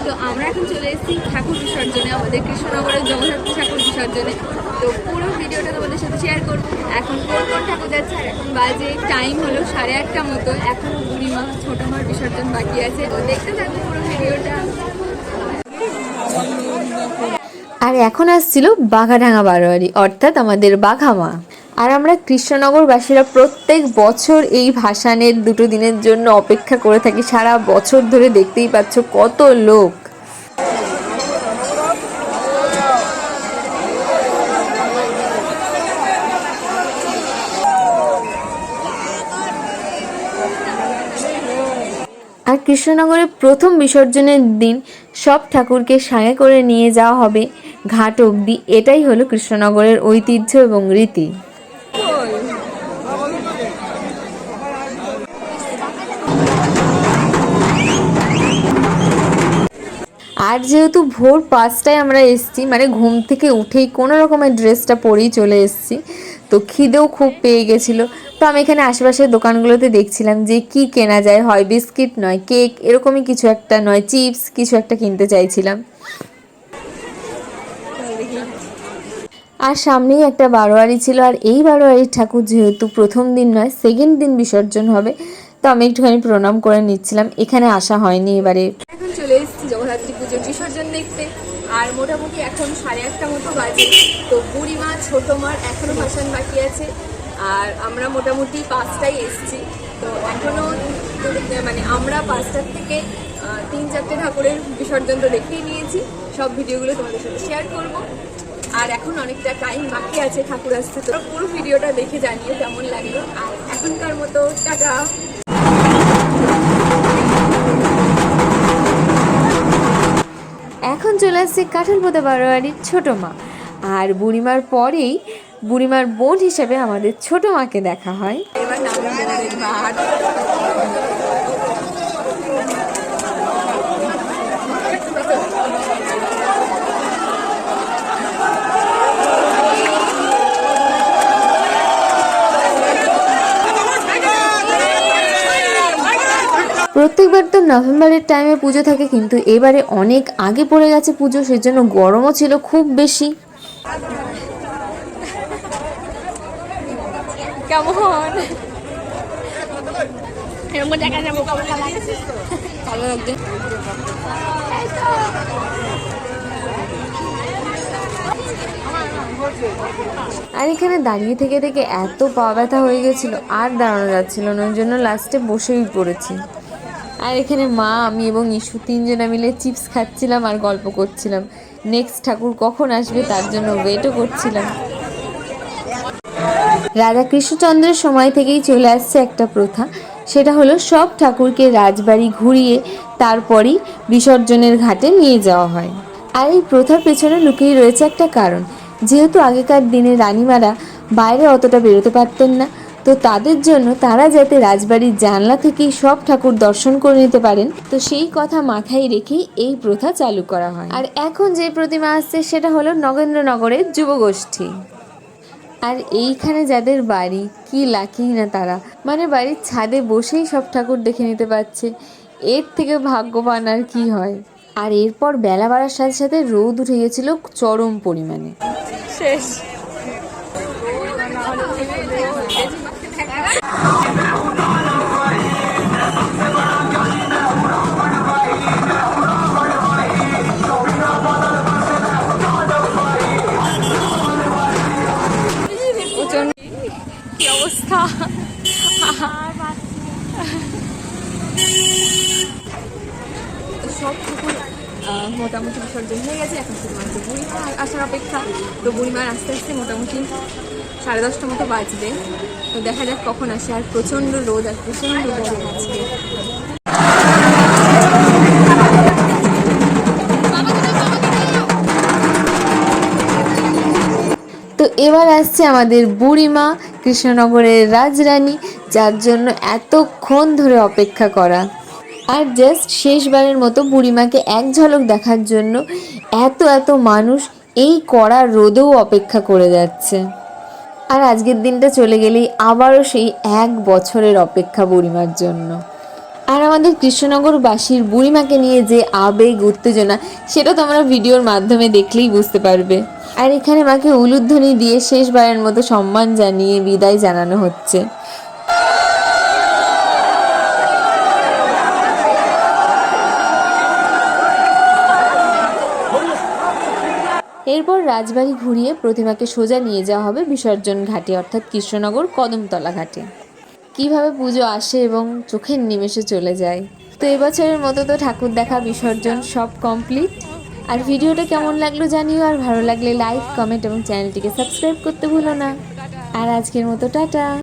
তো আমরা এখন চলে এসেছি ঠাকুর বিসর্জনে, আমাদের কৃষ্ণনগরের জগদ্ধাত্রী ঠাকুর বিসর্জনে। তো পুরো ভিডিওটা তোমাদের সাথে শেয়ার করবো। এখন কোন কোন ঠাকুর যাচ্ছে, আর এখন বাজে টাইম হলো 8:30 মতো। এখনো বুড়িমা ছোট মার বিসর্জন বাকি আছে। তো দেখতে থাকবো পুরো ভিডিওটা। আর এখন আসছিল বাঘাডাঙ্গা বারোয়ারি, অর্থাৎ আমাদের বাঘামা। আর আমরা কৃষ্ণনগরবাসীরা প্রত্যেক বছর এই ভাসানের 2 দিনের জন্য অপেক্ষা করে থাকি। সারা বছর ধরে দেখতেই পাচ্ছ কত লোক। আর কৃষ্ণনগরের প্রথম বিসর্জনের দিন সব ঠাকুরকে সাথে করে নিয়ে যাওয়া হবে ঘাট অবধি। এটাই হলো কৃষ্ণনগরের ঐতিহ্য এবং রীতি। আর যেহেতু ভোর 5টায় আমরা এসেছি, মানে ঘুম থেকে উঠেই কোনো রকমের ড্রেসটা পরেই চলে এসেছি, তো খিদেও খুব পেয়ে গেছিলো। তো আমি এখানে আশেপাশের দোকানগুলোতে দেখছিলাম যে কি কেনা যায়, হয় বিস্কিট নয় কেক, এরকমই কিছু একটা, নয় চিপস, কিছু একটা কিনতে চাইছিলাম। আর সামনেই একটা বারোয়ারি ছিল। আর এই বারোয়ারির ঠাকুর যেহেতু প্রথম দিন নয়, সেকেন্ড দিন বিসর্জন হবে, তো আমি একটুখানি প্রণাম করে নিচ্ছিলাম। এখানে আসা হয়নি এবারে। এখন চলে এসেছি জগদ্ধাত্রী পুজোর বিসর্জন দেখতে। আর মোটামুটি এখন 8:30 মতো বাজে। তো বুড়িমা ছোট মার এখনো ভাসান বাকি আছে। আর আমরা মোটামুটি 5টায় এসেছি। তো এখনো মানে আমরা 5টার থেকে 3-4টে ঠাকুরের বিসর্জন তো দেখেই নিয়েছি। সব ভিডিওগুলো তোমাদের সাথে শেয়ার করবো। আর এখন অনেকটা টাইম বাকি আছে ঠাকুর আসতে। তো পুরো ভিডিওটা দেখে জানিয়ে কেমন লাগলো। আর এখনকার মতো টাটা। এখন চলে আসছে কাঁঠালপোতা বারোয়ারির ছোটো মা। আর বুড়িমার পরেই বুড়িমার বোন হিসেবে আমাদের ছোট মাকে দেখা হয়। এবার প্রত্যেকবার তো নভেম্বরের টাইমে পুজো থাকে, কিন্তু এবারে অনেক আগে পড়ে গেছে পুজো, সেজন্য গরমও ছিল খুব বেশি। কেমন এরকম দেখা যাবো ভালো লাগছে। আর এখানে দাঁড়িয়ে থেকে থেকে এত পা ব্যথা হয়ে গেছিলো, আর দাঁড়ানো যাচ্ছিল না, ওই জন্য লাস্টে বসেই পড়েছি। আর এখানে মা, আমি এবং ইস্যু 3জনা মিলে চিপস খাচ্ছিলাম আর গল্প করছিলাম। নেক্সট ঠাকুর কখন আসবে তার জন্য ওয়েটও করছিলাম। রাজা কৃষ্ণচন্দ্রের সময় থেকেই চলে আসছে একটা প্রথা, সেটা হলো সব ঠাকুরকে রাজবাড়ি ঘুরিয়ে তারপরই বিসর্জনের ঘাটে নিয়ে যাওয়া হয়। আর এই প্রথার পেছনে লুকিয়ে রয়েছে একটা কারণ। যেহেতু আগেকার দিনে রানীমারা বাইরে অতটা বেরোতে পারতেন না, তো তাদের জন্য তারা যাতে রাজবাড়ির জানলা থেকেই সব ঠাকুর দর্শন করে নিতে পারেন, তো সেই কথা মাথায় রেখেই এই প্রথা চালু করা হয়। আর এখন যে প্রতিমা আসছে সেটা হলো নগেন্দ্রনগরের যুবগোষ্ঠী। আর এইখানে যাদের বাড়ি, কি লাকি না তারা, মানে বাড়ির ছাদে বসেই সব ঠাকুর দেখে নিতে পারছে। এর থেকে ভাগ্যবান আর কি হয়। আর এরপর বেলা বাড়ার সাথে সাথে রোদ উঠে গেছিল চরম পরিমাণে। শেষ। কি অবস্থা। সব ঠাকুর মোটামুটি বিসর্জন হয়ে গেছে। এখন শুধুমাত্র বুড়িমা আসার অপেক্ষা। তো বুড়িমার আস্তে আস্তে মোটামুটি 10:30 মতো বাজবে। তো দেখা যাক কখন আসে। আর প্রচণ্ড রোদ, আর প্রচণ্ড গরম আজকে। তো এবার আসছে আমাদের বুড়িমা, কৃষ্ণনগরের রাজরানী, যার জন্য এতক্ষণ ধরে অপেক্ষা করা। আর জাস্ট শেষবারের মতো বুড়িমাকে এক ঝলক দেখার জন্য এত এত মানুষ এই কড়া রোদেও অপেক্ষা করে যাচ্ছে। আর আজকের দিনটা চলে গেলেই আবারও সেই 1 বছরের অপেক্ষা বুড়িমার জন্য। আর আমাদের কৃষ্ণনগরবাসীর বুড়িমাকে নিয়ে যে আবেগ উত্তেজনা, সেটা তোমরা ভিডিওর মাধ্যমে দেখলেই বুঝতে পারবে। আর এখানে মাকে উলুধ্বনি দিয়ে শেষবারের মতো সম্মান জানিয়ে বিদায় জানানো হচ্ছে। এরপর রাজবাড়ি ঘুরিয়ে প্রতিমাকে সোজা নিয়ে যাওয়া হবে বিসর্জন ঘাটে, অর্থাৎ কৃষ্ণনগর কদমতলা ঘাটে। কিভাবে পুজো আসে এবং চোখের নিমেষে চলে যায়। তো এবছরের মতো তো ঠাকুর দেখা, বিসর্জন সব কমপ্লিট। আর ভিডিওটা কেমন লাগলো জানিও, আর ভালো লাগলে লাইক, কমেন্ট এবং চ্যানেলটিকে সাবস্ক্রাইব করতে ভুলো না। আর আজকের মতো টাটা।